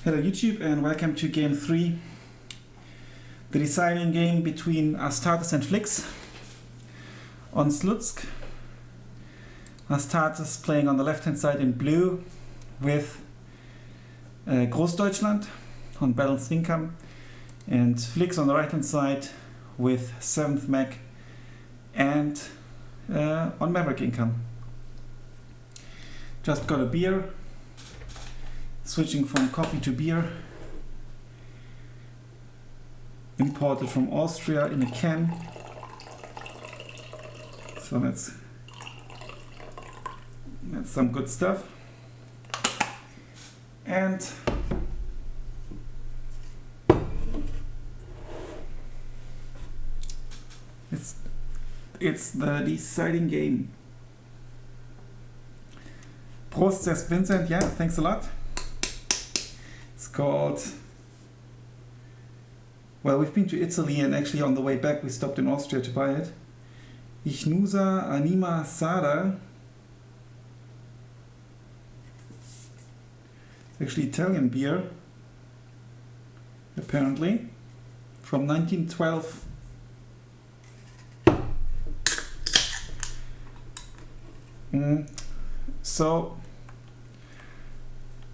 Hello YouTube and welcome to game 3, the deciding game between Astartes and Flix on Slutsk. Astartes playing on the left hand side in blue with Großdeutschland on balanced income, and Flix on the right hand side with 7th Mech and on Maverick income. Just got a beer. Switching from coffee to beer, imported from Austria in a can. So that's some good stuff. And it's the deciding game. Prost, says Vincent. Yeah, thanks a lot. Called, well, we've been to Italy and actually on the way back we stopped in Austria to buy it. Ichnusa Anima Sada. It's actually Italian beer, apparently, from 1912.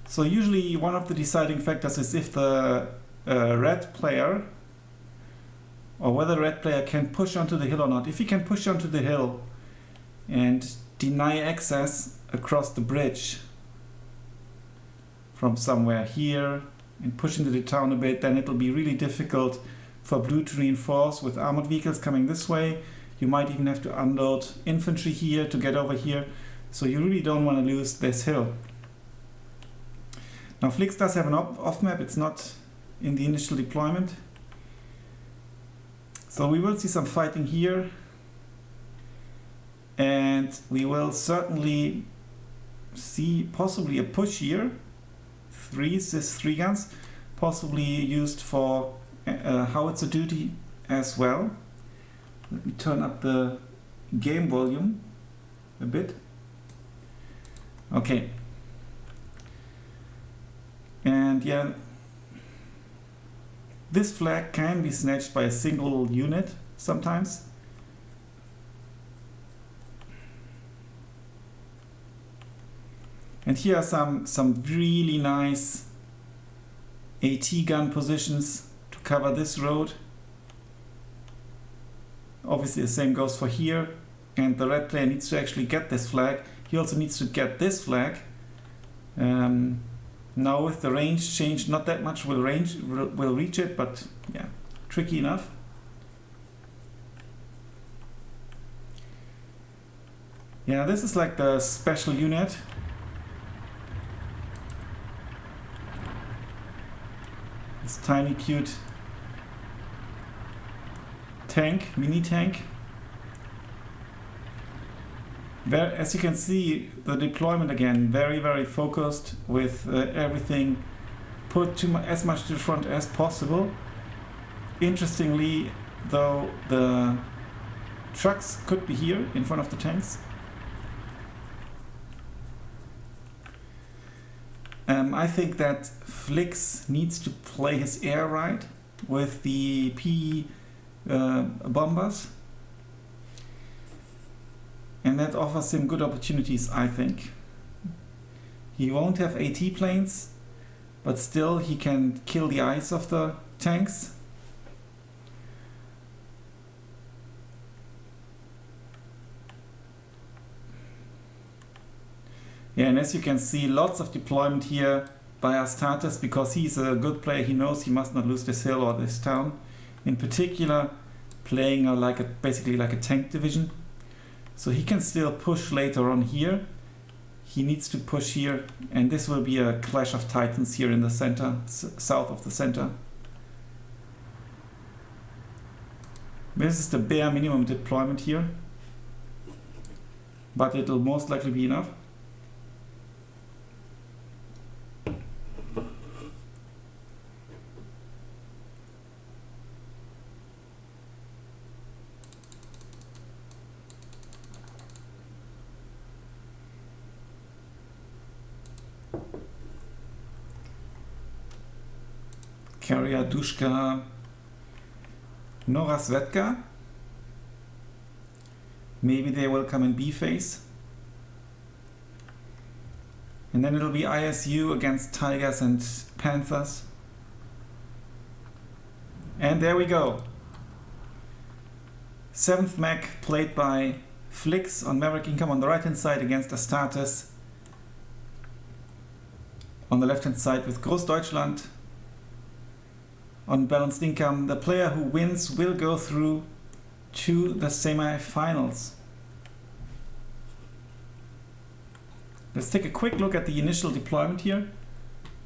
So usually one of the deciding factors is if the red player, or whether the red player can push onto the hill or not. If he can push onto the hill and deny access across the bridge from somewhere here and push into the town a bit, then it'll be really difficult for blue to reinforce with armored vehicles coming this way. You might even have to unload infantry here to get over here. So you really don't want to lose this hill. Now Flix does have an off map, it's not in the initial deployment. So we will see some fighting here. And we will certainly see possibly a push here. This 3 guns, possibly used for howitzer duty as well. Let me turn up the game volume a bit. Okay. And yeah, this flag can be snatched by a single unit sometimes. And here are some really nice AT gun positions to cover this road. Obviously the same goes for here, and the red player needs to actually get this flag. He also needs to get this flag. Now with the range change, not that much will reach it, but yeah, tricky enough. Yeah, this is like the special unit. This tiny cute tank, mini tank. As you can see, the deployment again, very focused with everything put as much to the front as possible. Interestingly, though, the trucks could be here in front of the tanks. I think that Flix needs to play his air right with the PE bombers. And that offers him good opportunities, I think. He won't have AT planes, but still he can kill the eyes of the tanks. Yeah, and as you can see, lots of deployment here by Astartes, because he's a good player. He knows he must not lose this hill or this town. In particular, playing basically like a tank division. So he can still push later on here. He needs to push here, and this will be a clash of titans here in the center, south of the center. This is the bare minimum deployment here, but it'll most likely be enough. Carrier, Dushka, Nora Svetka. Maybe they will come in B phase. And then it'll be ISU against Tigers and Panthers. And there we go. 7th Mech played by Flix on Maverick income on the right hand side against Astartes on the left hand side with Großdeutschland. On balanced income, the player who wins will go through to the semi-finals. Let's take a quick look at the initial deployment here.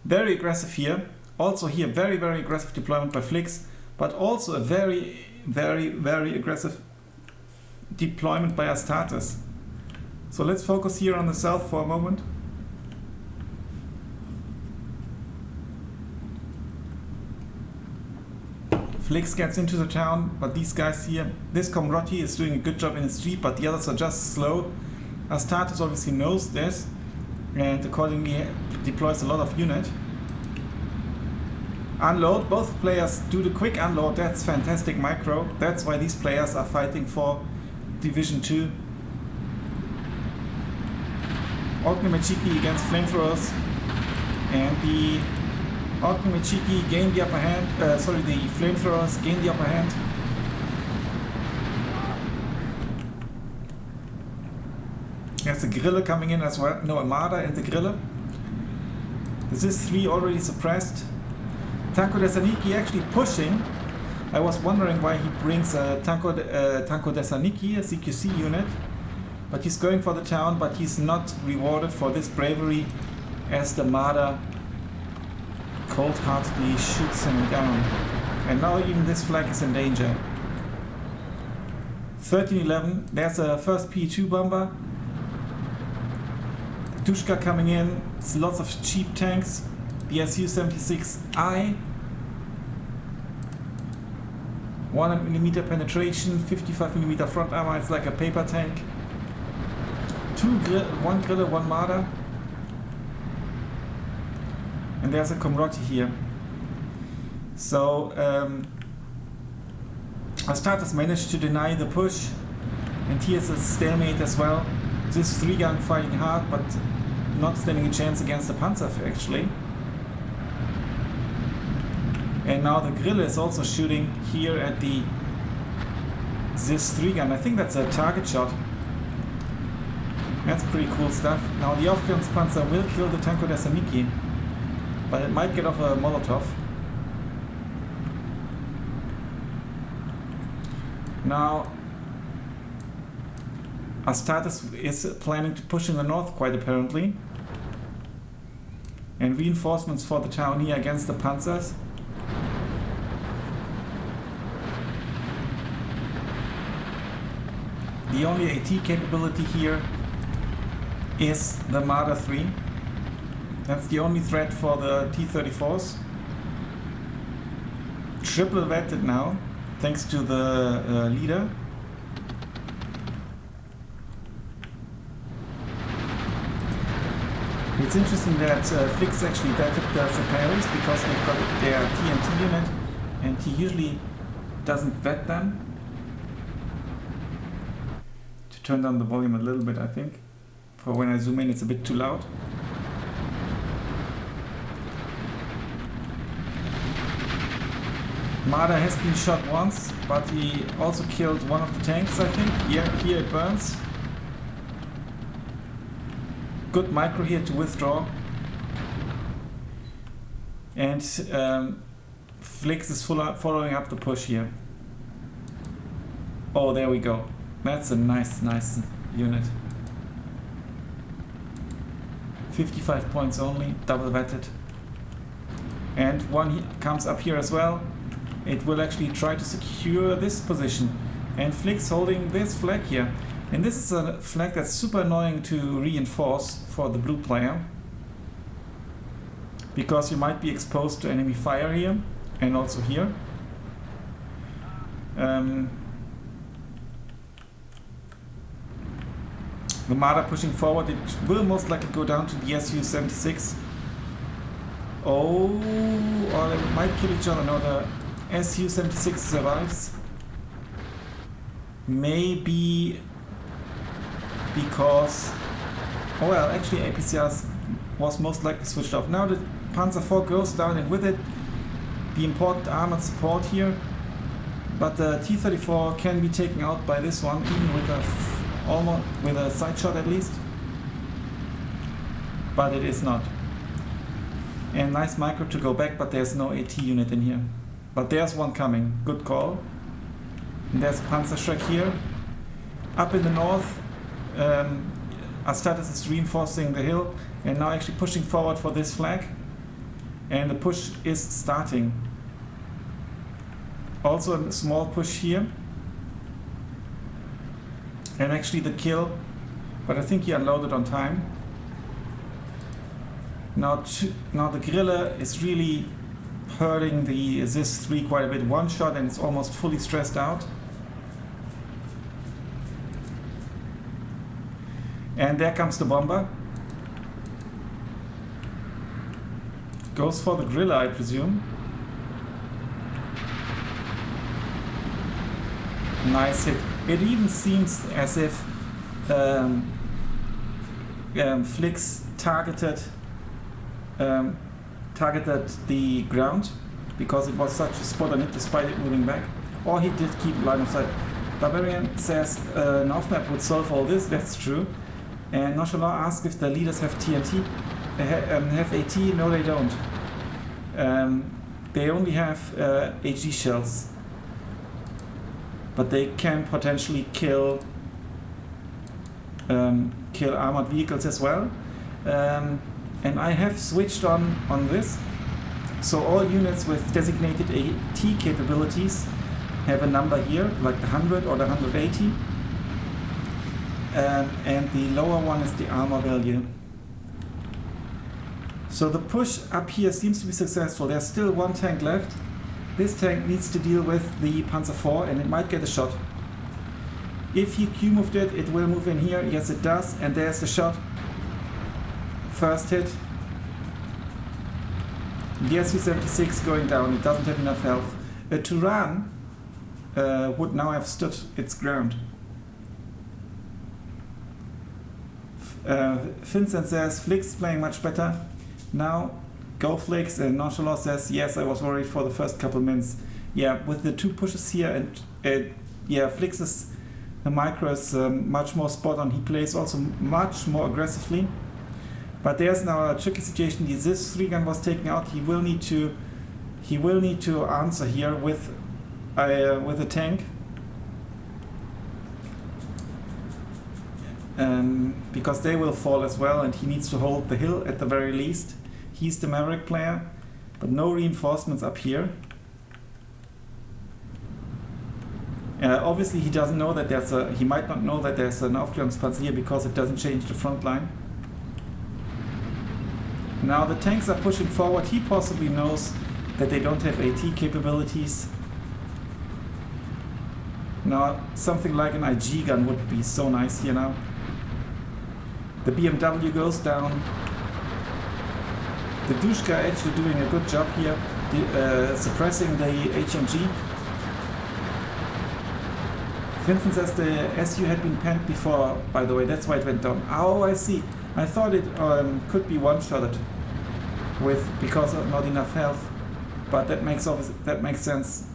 Very aggressive here. Also here, very, very aggressive deployment by Flix, but also a very, very, very aggressive deployment by Astartes. So let's focus here on the south for a moment. Flix gets into the town, but these guys here, this Komrotti is doing a good job in his street, but the others are just slow. Astartes obviously knows this and accordingly deploys a lot of unit. Unload, both players do the quick unload, that's fantastic micro. That's why these players are fighting for Division 2. Ognimechiki against flamethrowers, and the Ognimechiki gain the upper hand, the flamethrowers gain the upper hand. There's a Grille coming in as well, no, Armada and the Grille. This is 3 already suppressed. Tanko Desaniki actually pushing. I was wondering why he brings a Tanko Desaniki, a CQC unit. But he's going for the town, but he's not rewarded for this bravery as the Marder cold-heartedly shoots him down. And now even this flag is in danger. 13-11, there's a first P2 bomber. Dushka coming in, it's lots of cheap tanks. The Su-76I, 100mm penetration, 55mm front armor, it's like a paper tank. 1 Grille, 1 Marder. And there's a Komrotti here. So Astartes managed to deny the push, and here's a stalemate as well. This 3-gun fighting hard, but not standing a chance against the Panzer actually. And now the Grille is also shooting here at this 3-gun. I think that's a target shot. That's pretty cool stuff. Now the Aufklärungspanzer will kill the Tanko Desaniki, but it might get off a Molotov. Now Astartes is planning to push in the north quite apparently. And reinforcements for the town here against the Panzers. The only AT capability here is the Marder 3. That's the only threat for the T-34s. Triple vetted now, thanks to the leader. It's interesting that Flix actually vetted the Separis because they've got their TNT unit, and he usually doesn't vet them. To turn down the volume a little bit, I think. For when I zoom in, it's a bit too loud. Marder has been shot once, but he also killed one of the tanks, I think. Here it burns. Good micro here to withdraw. And Flix is following up the push here. Oh, there we go. That's a nice unit. 55 points only, double vetted. And one comes up here as well. It will actually try to secure this position. And Flix holding this flag here. And this is a flag that's super annoying to reinforce for the blue player. Because you might be exposed to enemy fire here. And also here. The Marder pushing forward, it will most likely go down to the Su-76. Oh, now they might kill each other. Now the Su-76 survives. Maybe because... Oh well, actually APCR was most likely switched off. Now the Panzer IV goes down, and with it the important armored support here. But the T-34 can be taken out by this one, even with a side shot at least. But it is not. And nice micro to go back, but there's no AT unit in here. But there's one coming. Good call. And there's Panzerschreck here. Up in the north, Astartes is reinforcing the hill and now actually pushing forward for this flag. And the push is starting. Also a small push here. And actually the kill, but I think he unloaded on time. Now the Grille is really hurting the ZIS-3 quite a bit. One shot and it's almost fully stressed out. And there comes the bomber. Goes for the Grille, I presume. Nice hit. It even seems as if Flix targeted the ground because it was such a spot on it despite it moving back. Or he did keep line of sight. Barbarian says an off-map would solve all this, that's true. And Nonchalant asks if the leaders have TNT, have AT, no they don't. They only have HG shells. But they can potentially kill armored vehicles as well. And I have switched on this. So all units with designated AT capabilities have a number here, like the 100 or the 180. And the lower one is the armor value. So the push up here seems to be successful. There's still one tank left. This tank needs to deal with the Panzer IV and it might get a shot. If he Q-moved it, it will move in here. Yes, it does. And there's the shot. First hit. The Su-76 going down. It doesn't have enough health. A Turan would now have stood its ground. Vincent says, Flix playing much better. Now, go Flix. And Nonchalant says, yes, I was worried for the first couple minutes. Yeah, with the two pushes here, and yeah, Flix is, the micro is much more spot on. He plays also much more aggressively. But there's now a tricky situation. The ZIS-3 gun was taken out. He will need to answer here with a tank. Because they will fall as well, and he needs to hold the hill at the very least. He's the Maverick player, but no reinforcements up here. Obviously he doesn't know that he might not know that there's an Aufklärungspanzer here because it doesn't change the front line. Now the tanks are pushing forward. He possibly knows that they don't have AT capabilities. Now something like an IG gun would be so nice here now. The BMW goes down. The Dushka actually doing a good job here, suppressing the HMG. Vincent says the SU had been penned before, by the way, that's why it went down. Oh, I see. I thought it could be one-shotted because of not enough health, but that makes sense.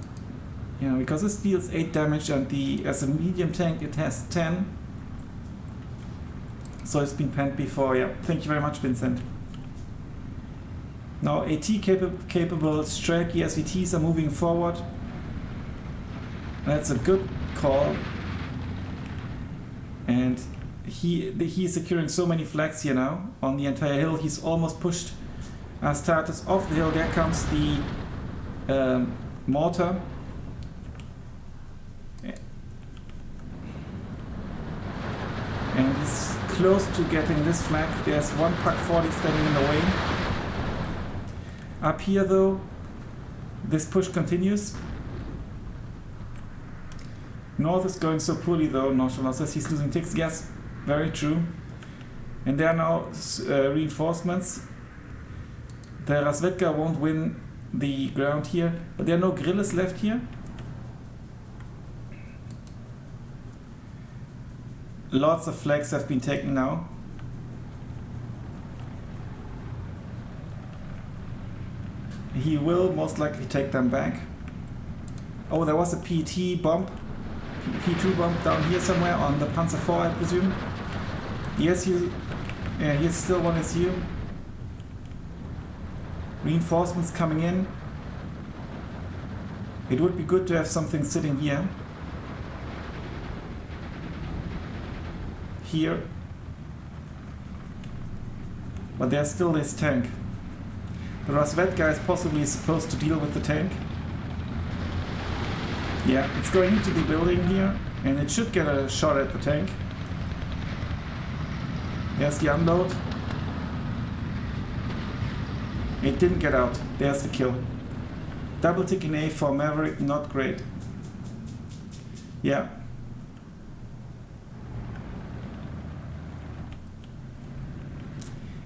You know, because this deals 8 damage, and as a medium tank it has 10. So it's been penned before. Yeah, thank you very much, Vincent. Now AT capable Strike SVTs are moving forward. That's a good call. And he's securing so many flags here now on the entire hill. He's almost pushed Astartes off the hill. There comes the mortar. And he's close to getting this flag. There's one Pak 40 standing in the way. Up here though, this push continues. North is going so poorly though. Nonchalant says he's losing ticks. Yes, very true. And there are now reinforcements. The Razvedka won't win the ground here, but there are no guerrillas left here. Lots of flags have been taken now. He will most likely take them back. Oh, there was a P2 bump down here somewhere on the Panzer IV, I presume. Yes, here's still one SU. Reinforcements coming in. It would be good to have something sitting here. Here. But there's still this tank. The Razvedka is possibly supposed to deal with the tank. Yeah, it's going into the building here, and it should get a shot at the tank. There's the unload. It didn't get out. There's the kill. Double tick in A for Maverick, not great. Yeah.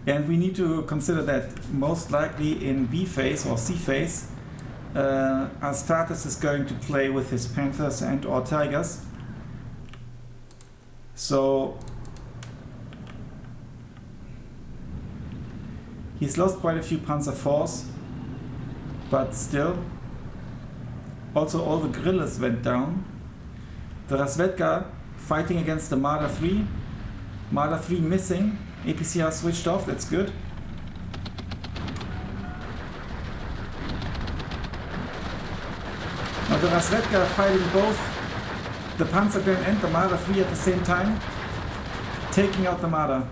And we need to consider that most likely in B phase or C phase, Astartes is going to play with his Panthers and or Tigers. So he's lost quite a few Panzer IVs, but still. Also all the guerrillas went down. The Razvedka fighting against the Marder 3. Marder 3 missing. APCR switched off, that's good. Now the Razvedka fighting both the Panzergren and the Marder 3 at the same time, taking out the Marder.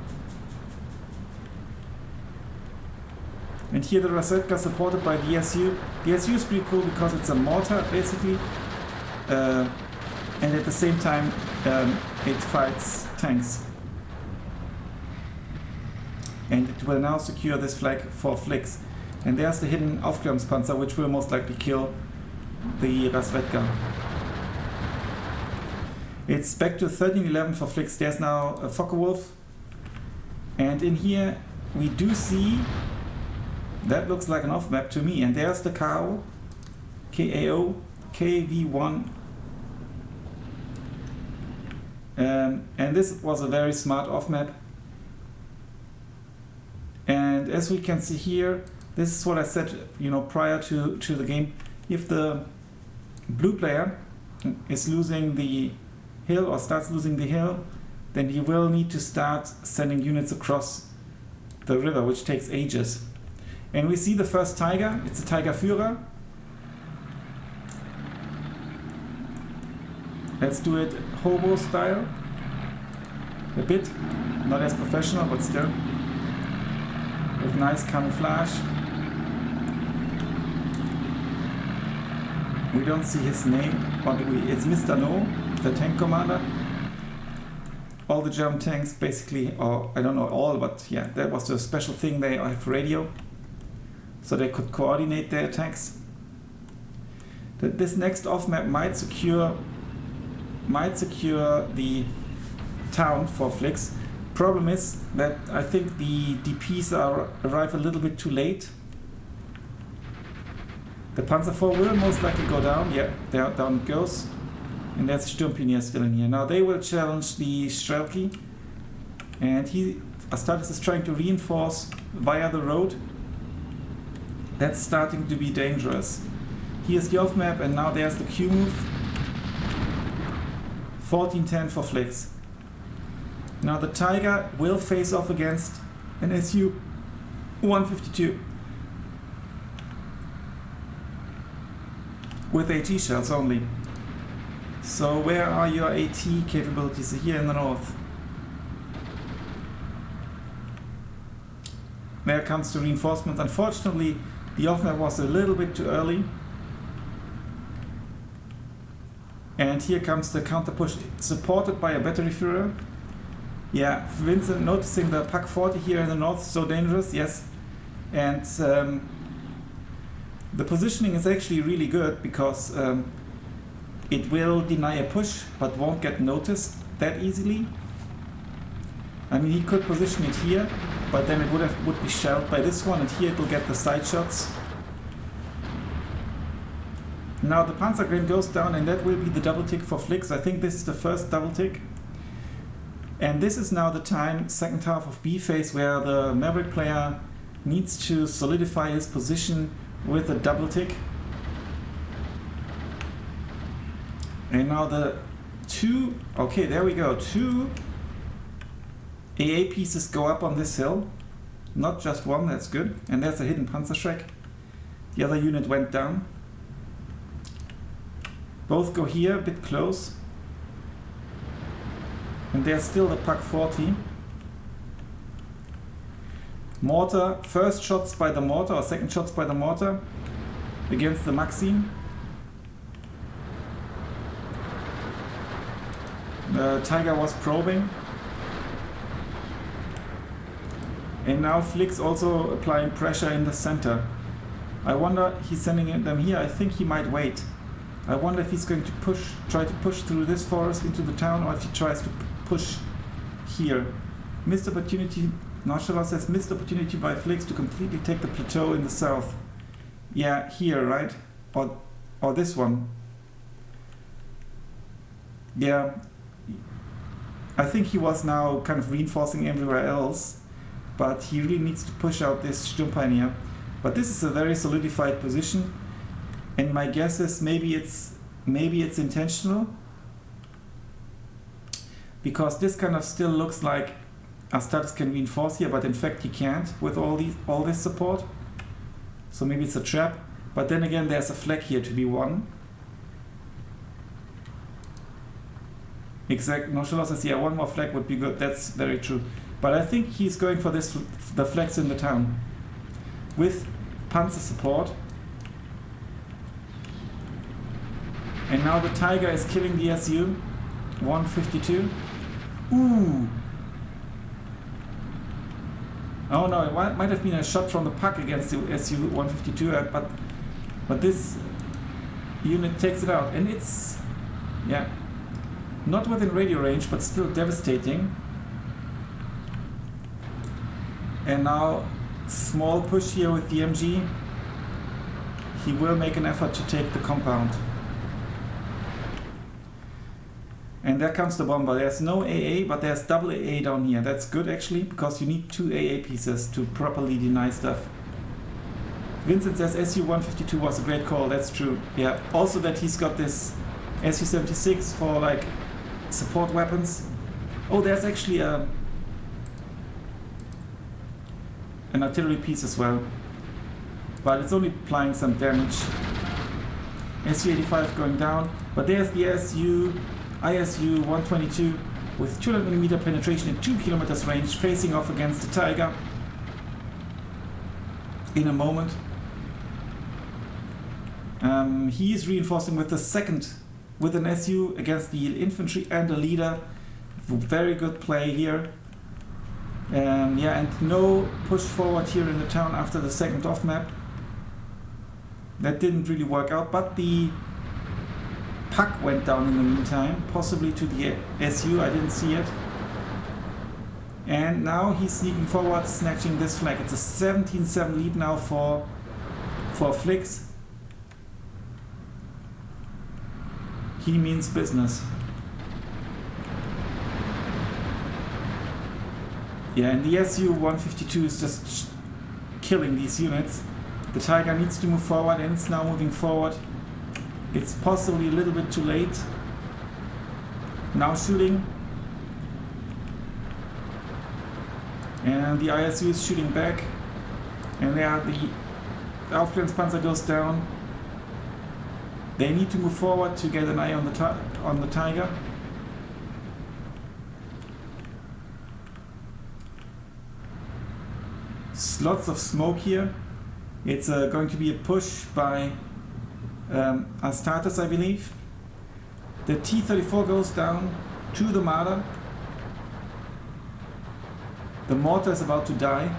And here the Razvedka supported by the SU. The SU is pretty cool because it's a mortar basically, and at the same time it fights tanks. And it will now secure this flag for Flix. And there's the hidden Aufklärungspanzer, which will most likely kill the Razvedka. It's back to 1311 for Flix. There's now a Focke-Wulf. And in here we do see, that looks like an off-map to me. And there's the KO, KV1. And this was a very smart off-map. And as we can see here, this is what I said, prior to the game. If the blue player is losing the hill or starts losing the hill, then he will need to start sending units across the river, which takes ages. And we see the first Tiger. It's a Tiger Führer. Let's do it hobo style. A bit, not as professional, but still. With nice camouflage. We don't see his name, but it's Mr. No, the tank commander. All the German tanks basically, or I don't know all, but yeah, that was the special thing. They have radio, so they could coordinate their attacks. This next off map might secure the town for Flix. Problem is that I think the DPs arrive a little bit too late. The Panzer IV will most likely go down. Yeah, down it goes. And there's Sturmpionier still in here. Now they will challenge the Strelki. And Astartes is trying to reinforce via the road. That's starting to be dangerous. Here's the off map, and now there's the Q move. 1410 for Flix. Now the Tiger will face off against an SU 152 with AT shells only. So where are your AT capabilities? Here in the north. There comes the reinforcements. Unfortunately, the off-map was a little bit too early. And here comes the counter push, supported by a battery Führer. Yeah, Vincent noticing the Pak 40 here in the north, so dangerous, yes. And the positioning is actually really good because it will deny a push but won't get noticed that easily. I mean, he could position it here, but then it would be shelled by this one, and here it will get the side shots. Now the Panzer Grain goes down, and that will be the double tick for Flix. I think this is the first double tick. And this is now the time, second half of B phase, where the Maverick player needs to solidify his position with a double tick. And now the two, okay, there we go, two AA pieces go up on this hill. Not just one, that's good. And there's a hidden Panzerschreck. The other unit went down. Both go here, a bit close. And there's still the Pak 40. Mortar, first shots by the mortar, or second shots by the mortar against the Maxim. The Tiger was probing. And now Flix also applying pressure in the center. I wonder, he's sending them here. I think he might wait. I wonder if he's going to try to push through this forest into the town, or if he tries to push here. Missed opportunity, Nonchalant says, missed opportunity by Flix to completely take the plateau in the south. Yeah, here, right? Or this one. Yeah. I think he was now kind of reinforcing everywhere else, but he really needs to push out this Sturmpioneer. But this is a very solidified position, and my guess is maybe it's intentional, because this kind of still looks like Astartes can reinforce here, but in fact he can't with all this support. So maybe it's a trap. But then again, there's a flag here to be won. Exact. Nonchalant says, yeah, one more flag would be good. That's very true. But I think he's going for this, the flags in the town, with Panzer support. And now the Tiger is killing the SU 152. Ooh! Oh no, it might have been a shot from the Pak against the SU 152, but this unit takes it out, and it's, yeah, not within radio range, but still devastating. And now small push here with the MG. He will make an effort to take the compound. And there comes the bomber. There's no AA, but there's double AA down here. That's good actually, because you need two AA pieces to properly deny stuff. Vincent says SU-152 was a great call. That's true. Yeah. Also that he's got this SU-76 for like support weapons. Oh, there's actually an artillery piece as well, but it's only applying some damage. SU-85 going down, but there's the ISU-122 with 200mm penetration and 2 km range, facing off against the Tiger in a moment. He is reinforcing with the second, with an SU against the infantry and a leader. Very good play here. Yeah, and no push forward here in the town after the second off map. That didn't really work out, but the Pak went down in the meantime, possibly to the SU, I didn't see it. And now he's sneaking forward, snatching this flag. It's a 17-7 lead now for Flix. He means business. Yeah, and the SU-152 is just killing these units. The Tiger needs to move forward, and it's now moving forward. It's possibly a little bit too late. Now shooting. And the ISU is shooting back. And there the Aufklärungspanzer goes down. They need to move forward to get an eye on the Tiger. Lots of smoke here. It's going to be a push by Astartes, I believe. The T-34 goes down to the Marder. The mortar is about to die.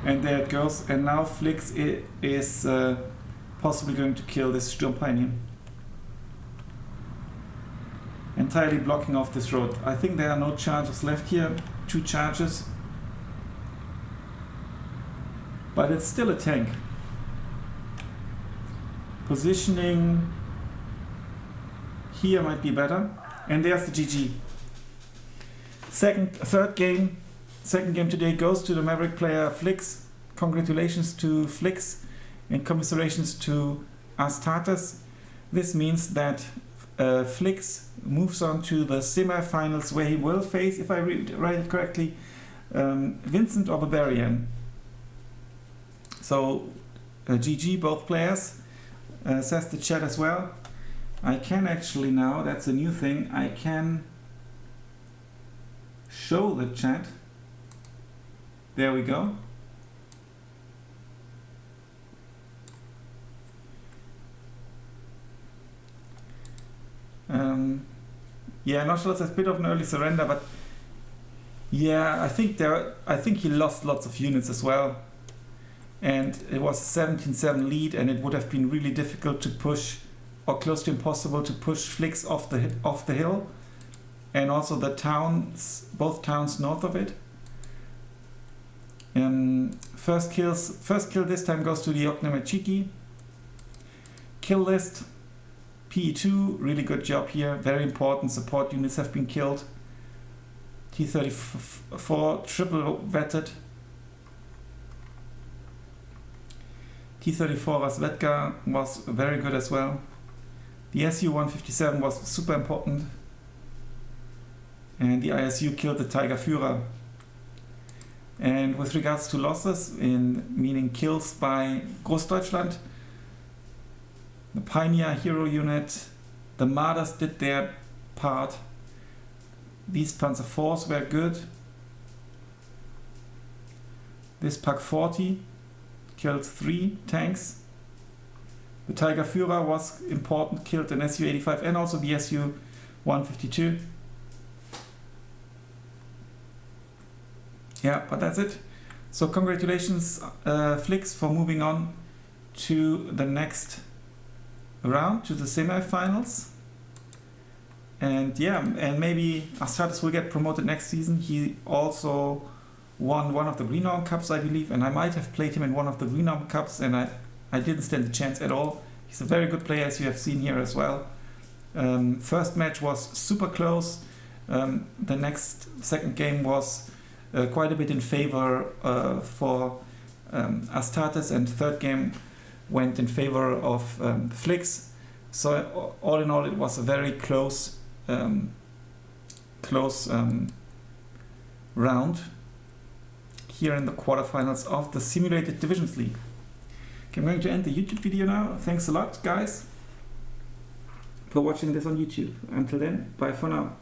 And there it goes. And now Flix is possibly going to kill this Sturmpioneer. Entirely blocking off this road. I think there are no charges left here. 2 charges. but it's still a tank. Positioning here might be better. And there's the GG. Second game today goes to the Maverick player Flix. Congratulations to Flix and commiserations to Astartes. This means that Flix moves on to the semi-finals, where he will face, if I write it correctly, Vincent or Barbarian. So GG both players, says the chat as well. I can actually now, that's a new thing, I can show the chat. There we go. Yeah, not sure, it's a bit of an early surrender, but yeah, I think he lost lots of units as well. And it was a 17-7 lead, and it would have been really difficult to push, or close to impossible to push Flix off the hill, and also the towns, both towns north of it. First kill this time goes to the Oknemechiki. Kill list, PE2, really good job here, very important, support units have been killed. T-34, triple vetted. T-34 Rasvetka was very good as well. The SU-157 was super important. And the ISU killed the Tiger Führer. And with regards to losses, meaning kills by Großdeutschland, the Pioneer Hero unit, the Marder did their part. These Panzer IVs were good. This Pak 40 killed 3 tanks. The Tiger Führer was important, killed an SU-85 and also the SU-152. Yeah, but that's it. So congratulations Flix for moving on to the next round, to the semi-finals. And yeah, and maybe Astartes will get promoted next season. He also won one of the Renown Cups, I believe, and I might have played him in one of the Renown Cups, and I didn't stand a chance at all. He's a very good player, as you have seen here as well. First match was super close. The second game was quite a bit in favor for Astartes, and third game went in favor of Flix. So all in all, it was a very close round here in the quarterfinals of the Simulated Divisions League. Okay, I'm going to end the YouTube video now. Thanks a lot, guys, for watching this on YouTube. Until then, bye for now.